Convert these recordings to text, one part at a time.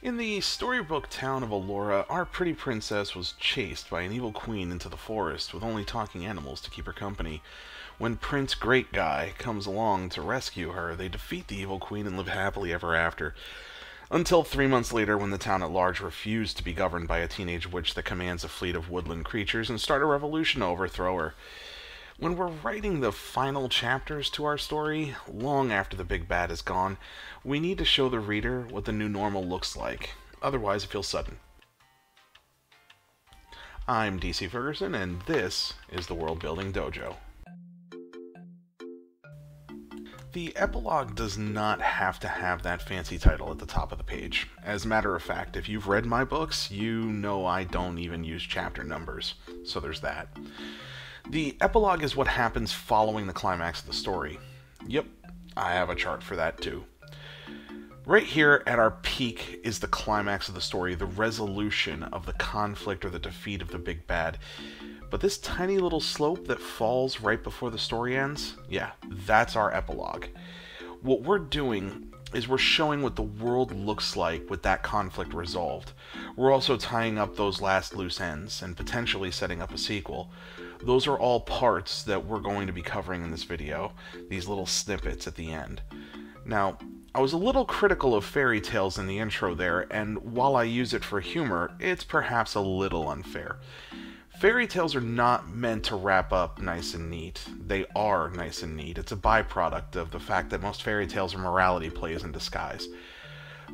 In the storybook town of Allura, our pretty princess was chased by an evil queen into the forest with only talking animals to keep her company. When Prince Great Guy comes along to rescue her, they defeat the evil queen and live happily ever after. Until 3 months later, when the town at large refused to be governed by a teenage witch that commands a fleet of woodland creatures and start a revolution to overthrow her. When we're writing the final chapters to our story, long after the big bad is gone, we need to show the reader what the new normal looks like. Otherwise, it feels sudden. I'm DC Ferguson, and this is the Worldbuilding Dojo. The epilogue does not have to have that fancy title at the top of the page. As a matter of fact, if you've read my books, you know I don't even use chapter numbers, so there's that. The epilogue is what happens following the climax of the story. Yep, I have a chart for that too. Right here at our peak is the climax of the story, the resolution of the conflict or the defeat of the big bad. But this tiny little slope that falls right before the story ends, yeah, that's our epilogue. What we're doing is we're showing what the world looks like with that conflict resolved. We're also tying up those last loose ends and potentially setting up a sequel. Those are all parts that we're going to be covering in this video, these little snippets at the end. Now, I was a little critical of fairy tales in the intro there, and while I use it for humor, it's perhaps a little unfair. Fairy tales are not meant to wrap up nice and neat. They are nice and neat. It's a byproduct of the fact that most fairy tales are morality plays in disguise.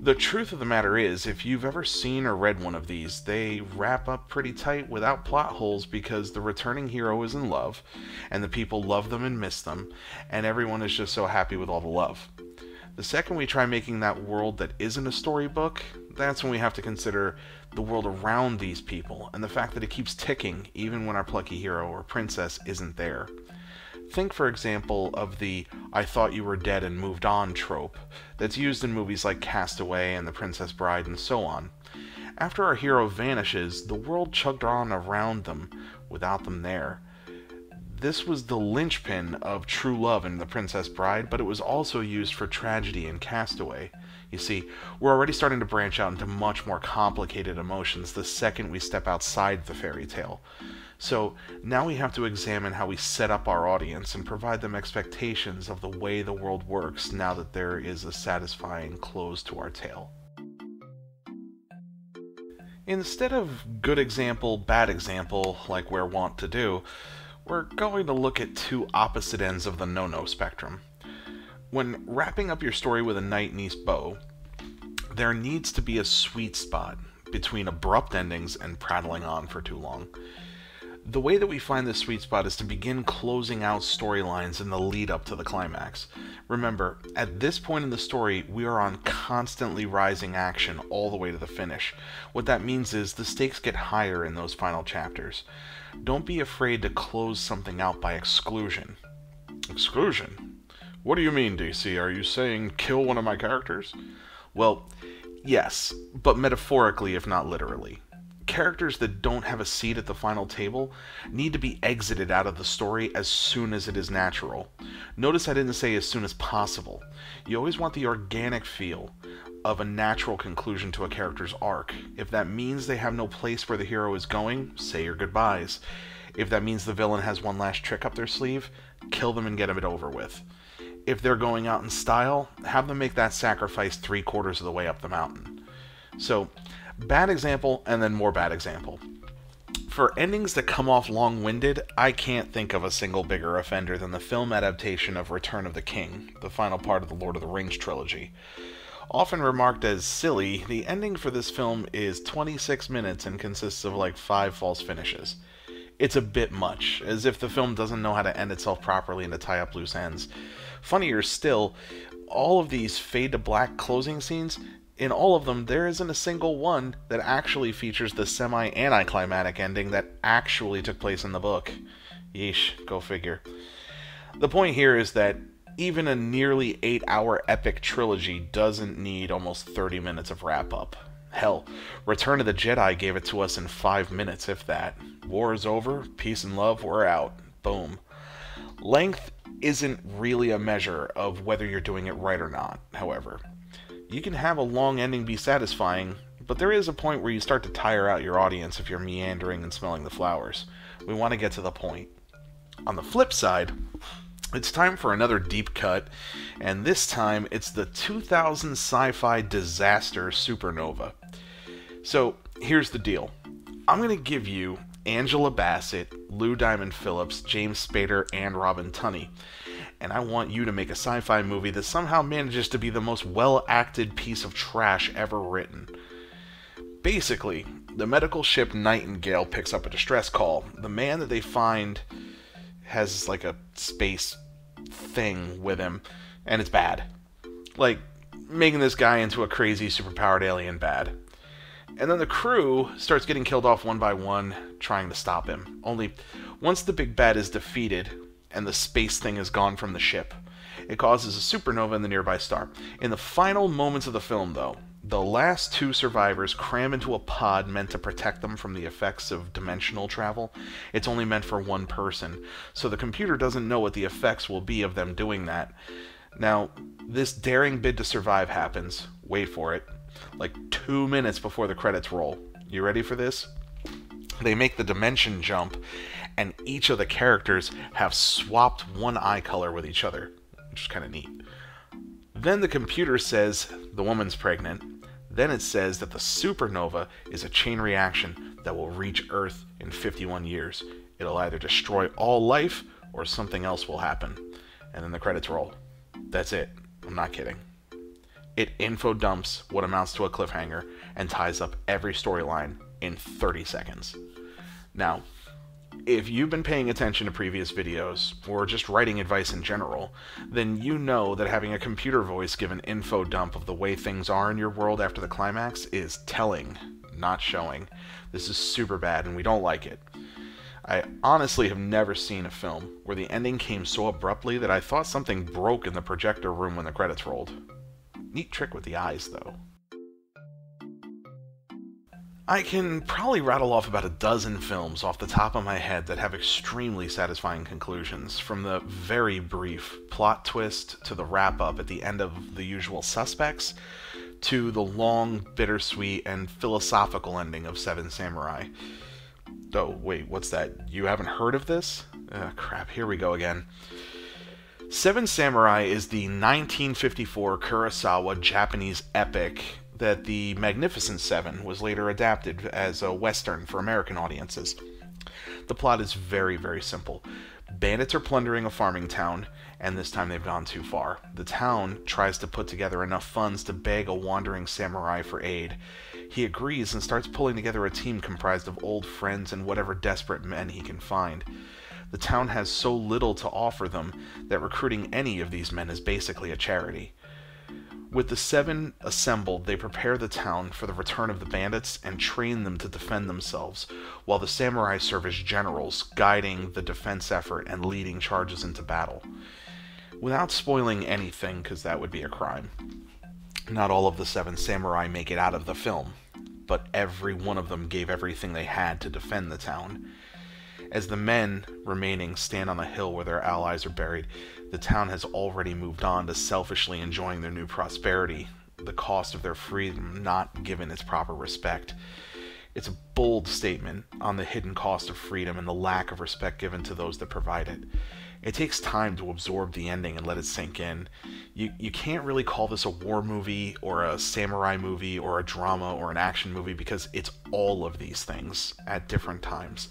The truth of the matter is, if you've ever seen or read one of these, they wrap up pretty tight without plot holes because the returning hero is in love, and the people love them and miss them, and everyone is just so happy with all the love. The second we try making that world that isn't a storybook, that's when we have to consider the world around these people, and the fact that it keeps ticking even when our plucky hero or princess isn't there. Think, for example, of the "I thought you were dead and moved on" trope that's used in movies like Castaway and The Princess Bride and so on. After our hero vanishes, the world chugged on around them without them there. This was the linchpin of true love in The Princess Bride, but it was also used for tragedy in Castaway. You see, we're already starting to branch out into much more complicated emotions the second we step outside the fairy tale. So now we have to examine how we set up our audience and provide them expectations of the way the world works now that there is a satisfying close to our tale. Instead of good example, bad example, like we're wont to do, we're going to look at two opposite ends of the no-no spectrum. When wrapping up your story with a knight and east bow, there needs to be a sweet spot between abrupt endings and prattling on for too long. The way that we find this sweet spot is to begin closing out storylines in the lead up to the climax. Remember, at this point in the story, we are on constantly rising action all the way to the finish. What that means is the stakes get higher in those final chapters. Don't be afraid to close something out by exclusion. Exclusion? What do you mean, DC? Are you saying kill one of my characters? Well, yes, but metaphorically if not literally. Characters that don't have a seat at the final table need to be exited out of the story as soon as it is natural. Notice I didn't say as soon as possible. You always want the organic feel of a natural conclusion to a character's arc. If that means they have no place where the hero is going, say your goodbyes. If that means the villain has one last trick up their sleeve, kill them and get it over with. If they're going out in style, have them make that sacrifice 3/4 of the way up the mountain. So, bad example, and then more bad example. For endings that come off long-winded, I can't think of a single bigger offender than the film adaptation of Return of the King, the final part of the Lord of the Rings trilogy. Often remarked as silly, the ending for this film is 26 minutes and consists of like 5 false finishes. It's a bit much, as if the film doesn't know how to end itself properly and to tie up loose ends. Funnier still, all of these fade-to-black closing scenes, in all of them, there isn't a single one that actually features the semi-anticlimactic ending that actually took place in the book. Yeesh, go figure. The point here is that even a nearly 8-hour epic trilogy doesn't need almost 30 minutes of wrap-up. Hell, Return of the Jedi gave it to us in 5 minutes, if that. War is over, peace and love, we're out. Boom. Length isn't really a measure of whether you're doing it right or not, however. You can have a long ending be satisfying, but there is a point where you start to tire out your audience if you're meandering and smelling the flowers. We want to get to the point. On the flip side, it's time for another deep cut, and this time it's the 2000 sci-fi disaster Supernova. So, here's the deal. I'm going to give you Angela Bassett, Lou Diamond Phillips, James Spader, and Robin Tunney. And I want you to make a sci-fi movie that somehow manages to be the most well-acted piece of trash ever written. Basically, the medical ship Nightingale picks up a distress call. The man that they find has like a space thing with him, and it's bad. Like, making this guy into a crazy superpowered alien bad. And then the crew starts getting killed off one by one, trying to stop him. Only, once the big bad is defeated, and the space thing is gone from the ship, it causes a supernova in the nearby star. In the final moments of the film, though, the last two survivors cram into a pod meant to protect them from the effects of dimensional travel. It's only meant for one person, so the computer doesn't know what the effects will be of them doing that. Now, this daring bid to survive happens, wait for it, like 2 minutes before the credits roll. You ready for this? They make the dimension jump, and each of the characters have swapped one eye color with each other, which is kind of neat. Then the computer says the woman's pregnant. Then it says that the supernova is a chain reaction that will reach Earth in 51 years. It'll either destroy all life or something else will happen. And then the credits roll. That's it. I'm not kidding. It info dumps what amounts to a cliffhanger and ties up every storyline in 30 seconds. Now, if you've been paying attention to previous videos, or just writing advice in general, then you know that having a computer voice give an info dump of the way things are in your world after the climax is telling, not showing. This is super bad and we don't like it. I honestly have never seen a film where the ending came so abruptly that I thought something broke in the projector room when the credits rolled. Neat trick with the eyes, though. I can probably rattle off about a dozen films off the top of my head that have extremely satisfying conclusions, from the very brief plot twist to the wrap-up at the end of The Usual Suspects, to the long, bittersweet, and philosophical ending of Seven Samurai. Oh, wait, what's that? You haven't heard of this? Crap, here we go again. Seven Samurai is the 1954 Kurosawa Japanese epic that the Magnificent Seven was later adapted as a Western for American audiences. The plot is very, very simple. Bandits are plundering a farming town, and this time they've gone too far. The town tries to put together enough funds to beg a wandering samurai for aid. He agrees and starts pulling together a team comprised of old friends and whatever desperate men he can find. The town has so little to offer them that recruiting any of these men is basically a charity. With the seven assembled, they prepare the town for the return of the bandits and train them to defend themselves, while the samurai serve as generals, guiding the defense effort and leading charges into battle. Without spoiling anything, because that would be a crime, not all of the seven samurai make it out of the film, but every one of them gave everything they had to defend the town. As the men remaining stand on the hill where their allies are buried, the town has already moved on to selfishly enjoying their new prosperity, the cost of their freedom not given its proper respect. It's a bold statement on the hidden cost of freedom and the lack of respect given to those that provide it. It takes time to absorb the ending and let it sink in. You can't really call this a war movie or a samurai movie or a drama or an action movie because it's all of these things at different times.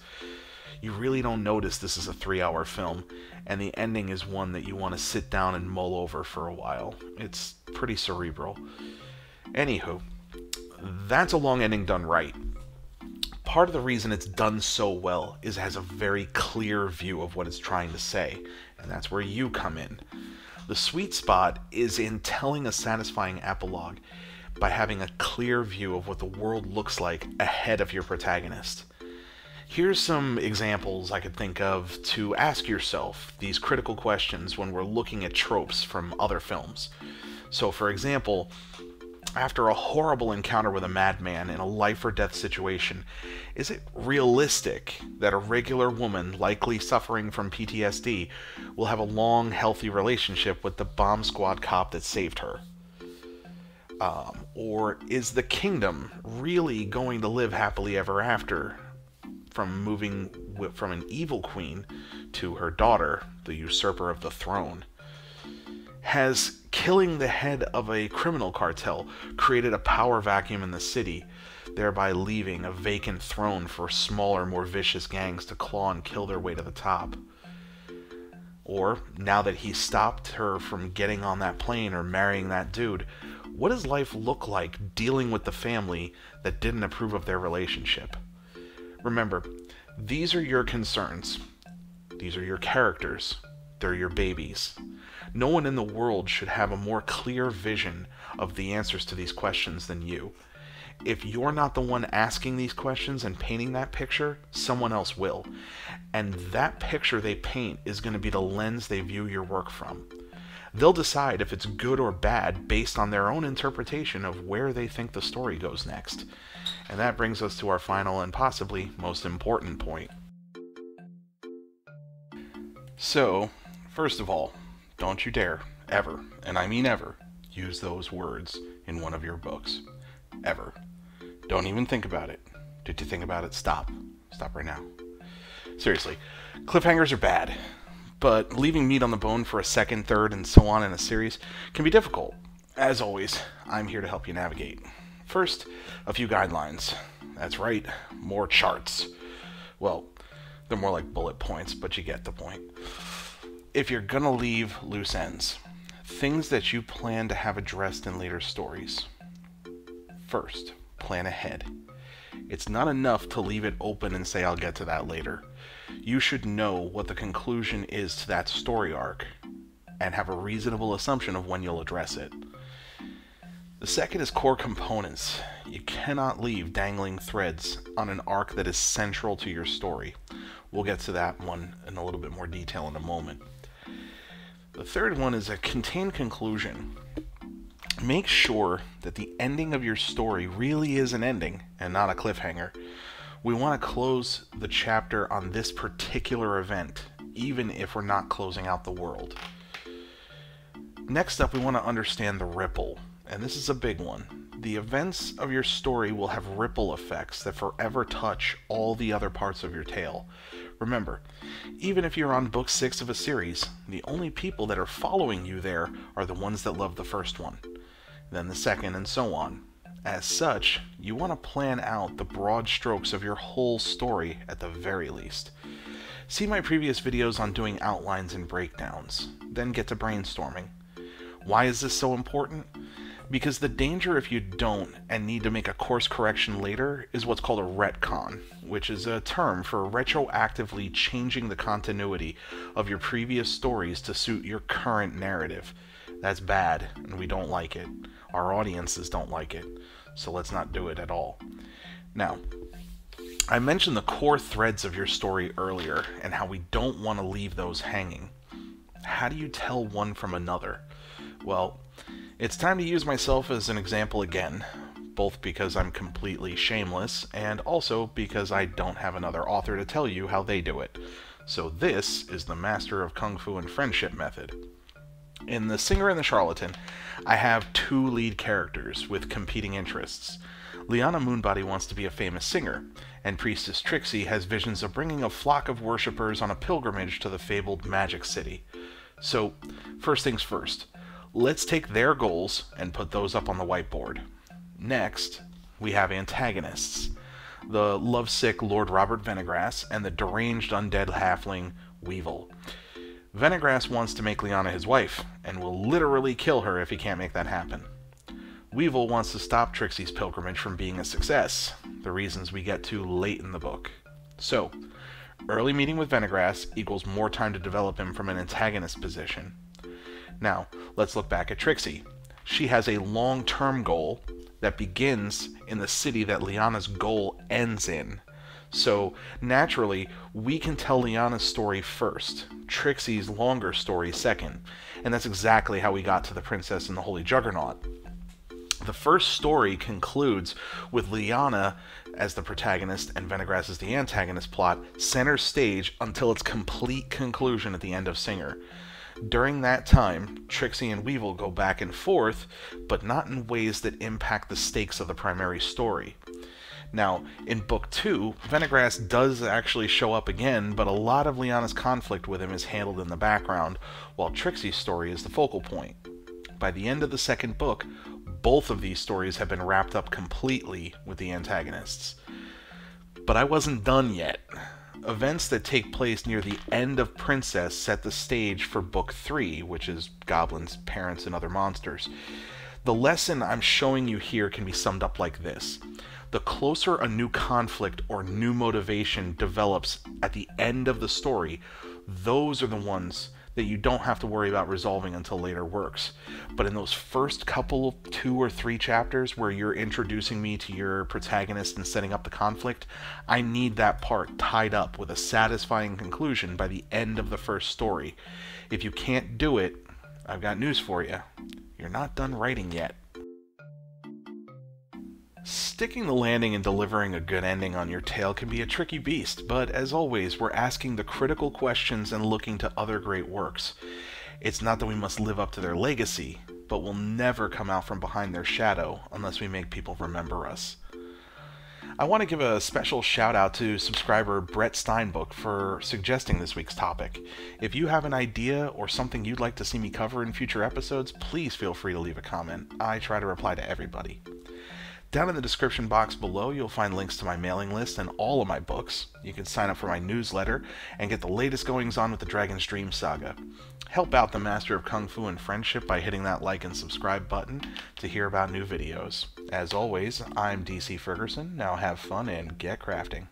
You really don't notice this is a 3-hour film, and the ending is one that you want to sit down and mull over for a while. It's pretty cerebral. Anywho, that's a long ending done right. Part of the reason it's done so well is it has a very clear view of what it's trying to say, and that's where you come in. The sweet spot is in telling a satisfying epilogue by having a clear view of what the world looks like ahead of your protagonist. Here's some examples I could think of to ask yourself these critical questions when we're looking at tropes from other films. So, for example, after a horrible encounter with a madman in a life-or-death situation, is it realistic that a regular woman, likely suffering from PTSD, will have a long, healthy relationship with the bomb squad cop that saved her? Or is the kingdom really going to live happily ever after, from moving from an evil queen to her daughter, the usurper of the throne? Has killing the head of a criminal cartel created a power vacuum in the city, thereby leaving a vacant throne for smaller, more vicious gangs to claw and kill their way to the top? Or, now that he stopped her from getting on that plane or marrying that dude, what does life look like dealing with the family that didn't approve of their relationship? Remember, these are your concerns. These are your characters. They're your babies. No one in the world should have a more clear vision of the answers to these questions than you. If you're not the one asking these questions and painting that picture, someone else will. And that picture they paint is going to be the lens they view your work from. They'll decide if it's good or bad based on their own interpretation of where they think the story goes next. And that brings us to our final and possibly most important point. So, first of all, don't you dare, ever, and I mean ever, use those words in one of your books. Ever. Don't even think about it. Did you think about it? Stop. Stop right now. Seriously, cliffhangers are bad, but leaving meat on the bone for a second, third, and so on in a series can be difficult. As always, I'm here to help you navigate. First, a few guidelines. That's right, more charts. Well, they're more like bullet points, but you get the point. If you're gonna leave loose ends, things that you plan to have addressed in later stories. First, plan ahead. It's not enough to leave it open and say I'll get to that later. You should know what the conclusion is to that story arc and have a reasonable assumption of when you'll address it. The second is core components. You cannot leave dangling threads on an arc that is central to your story. We'll get to that one in a little bit more detail in a moment. The third one is a contained conclusion. Make sure that the ending of your story really is an ending and not a cliffhanger. We want to close the chapter on this particular event, even if we're not closing out the world. Next up, we want to understand the ripple, and this is a big one. The events of your story will have ripple effects that forever touch all the other parts of your tale. Remember, even if you're on book 6 of a series, the only people that are following you there are the ones that love the first one, then the second, and so on. As such, you want to plan out the broad strokes of your whole story at the very least. See my previous videos on doing outlines and breakdowns, then get to brainstorming. Why is this so important? Because the danger if you don't and need to make a course correction later is what's called a retcon, which is a term for retroactively changing the continuity of your previous stories to suit your current narrative. That's bad, and we don't like it. Our audiences don't like it, so let's not do it at all. Now, I mentioned the core threads of your story earlier and how we don't want to leave those hanging. How do you tell one from another? Well, it's time to use myself as an example again, both because I'm completely shameless and also because I don't have another author to tell you how they do it. So this is the Master of Kung Fu and Friendship method. In The Singer and the Charlatan, I have two lead characters with competing interests. Liana Moonbody wants to be a famous singer, and Priestess Trixie has visions of bringing a flock of worshippers on a pilgrimage to the fabled Magic City. So, first things first, let's take their goals and put those up on the whiteboard. Next, we have antagonists. The lovesick Lord Robert Venegrass and the deranged undead halfling Weevil. Venegrass wants to make Liana his wife, and will literally kill her if he can't make that happen. Weevil wants to stop Trixie's pilgrimage from being a success, the reasons we get to late in the book. So, early meeting with Venegrass equals more time to develop him from an antagonist position. Now, let's look back at Trixie. She has a long-term goal that begins in the city that Liana's goal ends in. So, naturally, we can tell Liana's story first, Trixie's longer story second, and that's exactly how we got to the Princess and the Holy Juggernaut. The first story concludes with Liana as the protagonist and Venegrass as the antagonist plot center stage until its complete conclusion at the end of Singer. During that time, Trixie and Weevil go back and forth, but not in ways that impact the stakes of the primary story. Now, in Book 2, Venegrass does actually show up again, but a lot of Liana's conflict with him is handled in the background, while Trixie's story is the focal point. By the end of the second book, both of these stories have been wrapped up completely with the antagonists. But I wasn't done yet. Events that take place near the end of Princess set the stage for Book 3, which is Goblins, Parents, and Other Monsters. The lesson I'm showing you here can be summed up like this. The closer a new conflict or new motivation develops at the end of the story, those are the ones that you don't have to worry about resolving until later works. But in those first couple of 2 or 3 chapters where you're introducing me to your protagonist and setting up the conflict, I need that part tied up with a satisfying conclusion by the end of the first story. If you can't do it, I've got news for you. You're not done writing yet. Sticking the landing and delivering a good ending on your tale can be a tricky beast, but as always, we're asking the critical questions and looking to other great works. It's not that we must live up to their legacy, but we'll never come out from behind their shadow unless we make people remember us. I want to give a special shout out to subscriber Brett Steinbook for suggesting this week's topic. If you have an idea or something you'd like to see me cover in future episodes, please feel free to leave a comment. I try to reply to everybody. Down in the description box below, you'll find links to my mailing list and all of my books. You can sign up for my newsletter and get the latest goings-on with the Dragon's Dream saga. Help out the Master of Kung Fu and Friendship by hitting that like and subscribe button to hear about new videos. As always, I'm DC Ferguson. Now have fun and get crafting.